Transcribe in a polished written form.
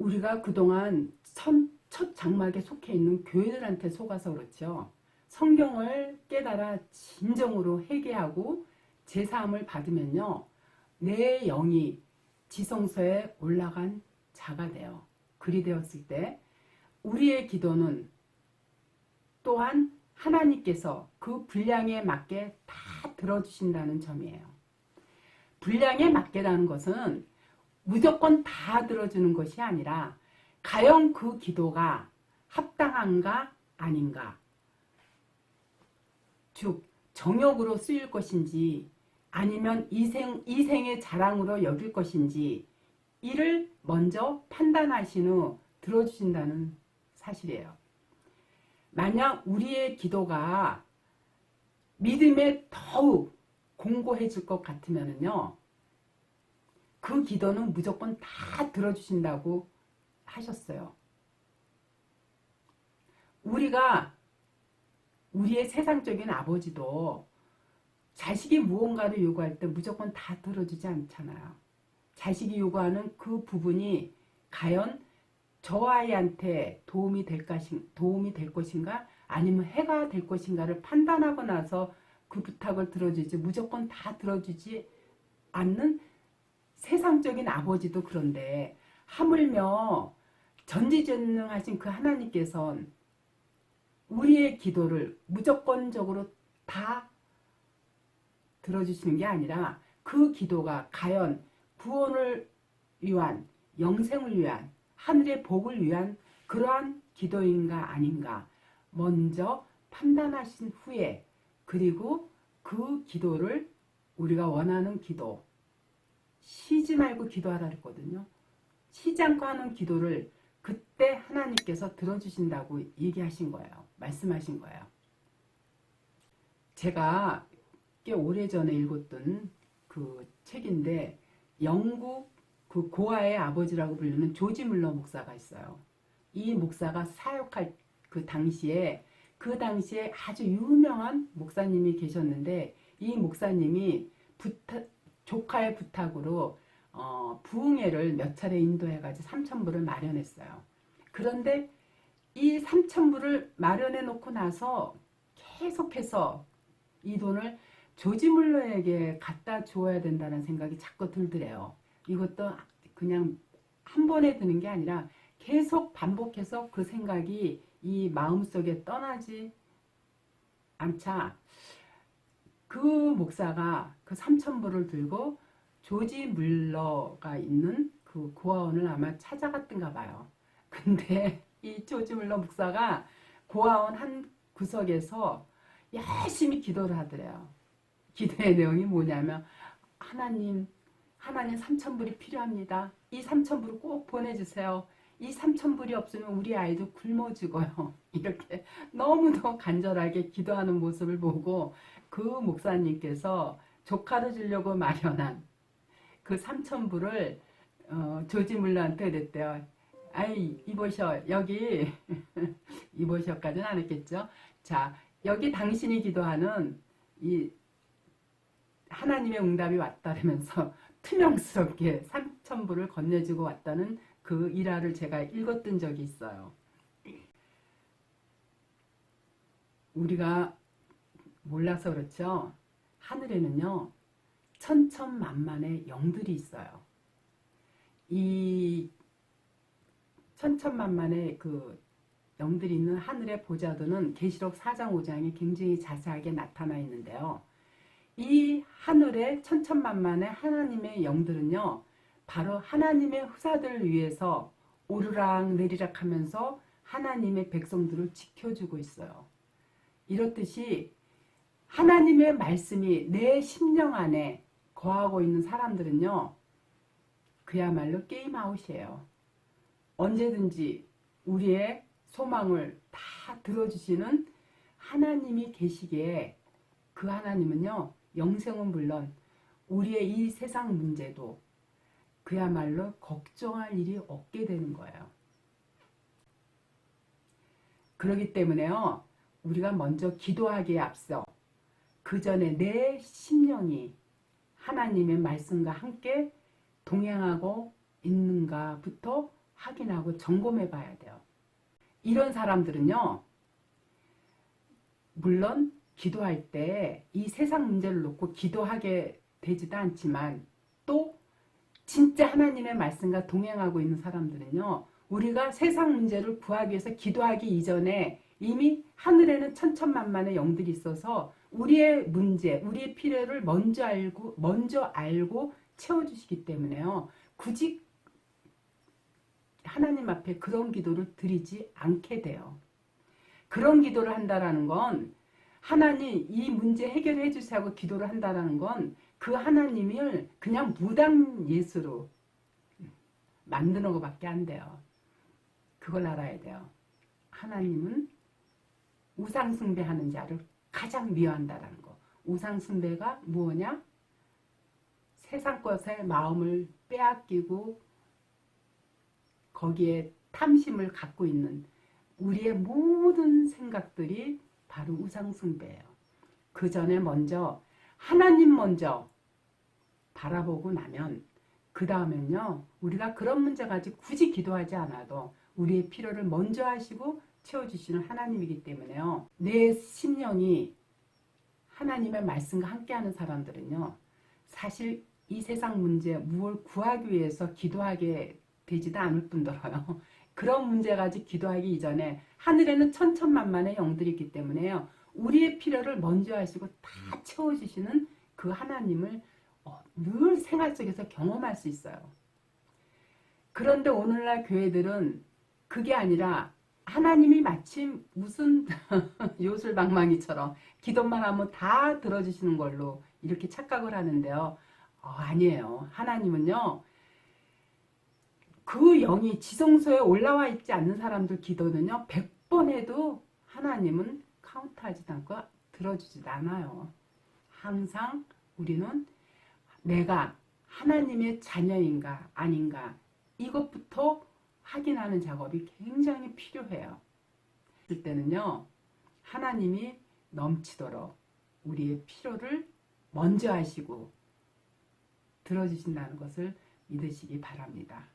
우리가 그동안 첫 장막에 속해 있는 교회들한테 속아서 그렇죠. 성경을 깨달아 진정으로 회개하고 제사함을 받으면요, 내 영이 지성소에 올라간 자가 돼요. 그리 되었을 때 우리의 기도는 또한 하나님께서 그 분량에 맞게 다 들어주신다는 점이에요. 분량에 맞게라는 것은 무조건 다 들어주는 것이 아니라 과연 그 기도가 합당한가 아닌가, 즉 정욕으로 쓰일 것인지 아니면 이생의 자랑으로 여길 것인지 이를 먼저 판단하신 후 들어주신다는 사실이에요. 만약 우리의 기도가 믿음에 더욱 공고해질 것 같으면요, 그 기도는 무조건 다 들어주신다고 하셨어요. 우리의 세상적인 아버지도 자식이 무언가를 요구할 때 무조건 다 들어주지 않잖아요. 자식이 요구하는 그 부분이 과연 저 아이한테 도움이 될 것인가 아니면 해가 될 것인가를 판단하고 나서 그 부탁을 들어주지, 무조건 다 들어주지 않는 세상적인 아버지도 그런데 하물며 전지전능하신 그 하나님께서는 우리의 기도를 무조건적으로 다 들어주시는 게 아니라 그 기도가 과연 구원을 위한, 영생을 위한, 하늘의 복을 위한 그러한 기도인가 아닌가 먼저 판단하신 후에, 그리고 그 기도를 우리가 원하는 기도, 쉬지 말고 기도하라 했거든요. 쉬지 않고 하는 기도를 그때 하나님께서 들어주신다고 얘기하신 거예요. 말씀하신 거예요. 제가 꽤 오래전에 읽었던 그 책인데, 영국 그 고아의 아버지라고 불리는 조지 물러 목사가 있어요. 이 목사가 사역할 그 당시에 아주 유명한 목사님이 계셨는데, 이 목사님이 조카의 부탁으로 부흥회를 몇 차례 인도해가지고 3,000불을 마련했어요. 그런데 이 3,000불을 마련해 놓고 나서 계속해서 이 돈을 조지 물러에게 갖다 주어야 된다는 생각이 자꾸 들더래요. 이것도 그냥 한 번에 드는 게 아니라 계속 반복해서 그 생각이 이 마음속에 떠나지 않자 그 목사가 그 3,000불을 들고 조지 물러가 있는 그 고아원을 아마 찾아갔던가 봐요. 근데 이 조지 물러 목사가 고아원 한 구석에서 열심히 기도를 하더래요. 기도의 내용이 뭐냐면, 하나님 3,000불이 필요합니다. 이 3,000불을 꼭 보내주세요. 이 3,000불이 없으면 우리 아이도 굶어 죽어요. 이렇게 너무도 간절하게 기도하는 모습을 보고 그 목사님께서 조카를 주려고 마련한 그 3,000불을 조지 물러한테 그랬대요. 아이, 이보셔, 여기 이보셔까지는 안 했겠죠. 자, 여기 당신이 기도하는 이 하나님의 응답이 왔다면서 투명스럽게 3,000불을 건네주고 왔다는 그 일화를 제가 읽었던 적이 있어요. 우리가 몰라서 그렇죠. 하늘에는요, 천천만만의 영들이 있어요. 이 천천만만의 그 영들이 있는 하늘의 보좌도는 계시록 4장 5장에 굉장히 자세하게 나타나 있는데요. 이 하늘의 천천만만의 하나님의 영들은요, 바로 하나님의 후사들을 위해서 오르락 내리락 하면서 하나님의 백성들을 지켜주고 있어요. 이렇듯이 하나님의 말씀이 내 심령 안에 거하고 있는 사람들은요, 그야말로 게임 아웃이에요. 언제든지 우리의 소망을 다 들어주시는 하나님이 계시기에, 그 하나님은요, 영생은 물론 우리의 이 세상 문제도 그야말로 걱정할 일이 없게 되는 거예요. 그렇기 때문에요, 우리가 먼저 기도하기에 앞서 그 전에 내 심령이 하나님의 말씀과 함께 동행하고 있는가부터 확인하고 점검해 봐야 돼요. 이런 사람들은요, 물론 기도할 때 이 세상 문제를 놓고 기도하게 되지도 않지만, 또 진짜 하나님의 말씀과 동행하고 있는 사람들은요, 우리가 세상 문제를 구하기 위해서 기도하기 이전에 이미 하늘에는 천천만만의 영들이 있어서 우리의 문제, 우리의 필요를 먼저 알고 채워주시기 때문에요. 굳이 하나님 앞에 그런 기도를 드리지 않게 돼요. 그런 기도를 한다라는 건, 하나님 이 문제 해결해 주세요 하고 기도를 한다라는 건 그 하나님을 그냥 무당 예수로 만드는 것밖에 안 돼요. 그걸 알아야 돼요. 하나님은 우상숭배하는 자를 가장 미워한다라는 거. 우상숭배가 뭐냐? 세상 것에 마음을 빼앗기고 거기에 탐심을 갖고 있는 우리의 모든 생각들이 바로 우상숭배예요. 그 전에 먼저 하나님 먼저 바라보고 나면, 그 다음엔요, 우리가 그런 문제 가지고 굳이 기도하지 않아도 우리의 필요를 먼저 하시고 채워주시는 하나님이기 때문에요. 내 심령이 하나님의 말씀과 함께하는 사람들은요, 사실 이 세상 문제 무엇을 구하기 위해서 기도하게 되지도 않을 뿐더러요, 그런 문제 가지고 기도하기 이전에 하늘에는 천천만만의 영들이 있기 때문에요, 우리의 필요를 먼저 하시고 다 채워주시는 그 하나님을 늘 생활 속에서 경험할 수 있어요. 그런데 오늘날 교회들은 그게 아니라 하나님이 마침 무슨 요술방망이처럼 기도만 하면 다 들어주시는 걸로 이렇게 착각을 하는데요. 아니에요. 하나님은요, 그 영이 지성소에 올라와 있지 않는 사람들 기도는요, 100번 해도 하나님은 카운트하지도 않고 들어주지도 않아요. 항상 우리는 내가 하나님의 자녀인가 아닌가, 이것부터 확인하는 작업이 굉장히 필요해요. 그럴 때는요, 하나님이 넘치도록 우리의 필요를 먼저 하시고 들어주신다는 것을 믿으시기 바랍니다.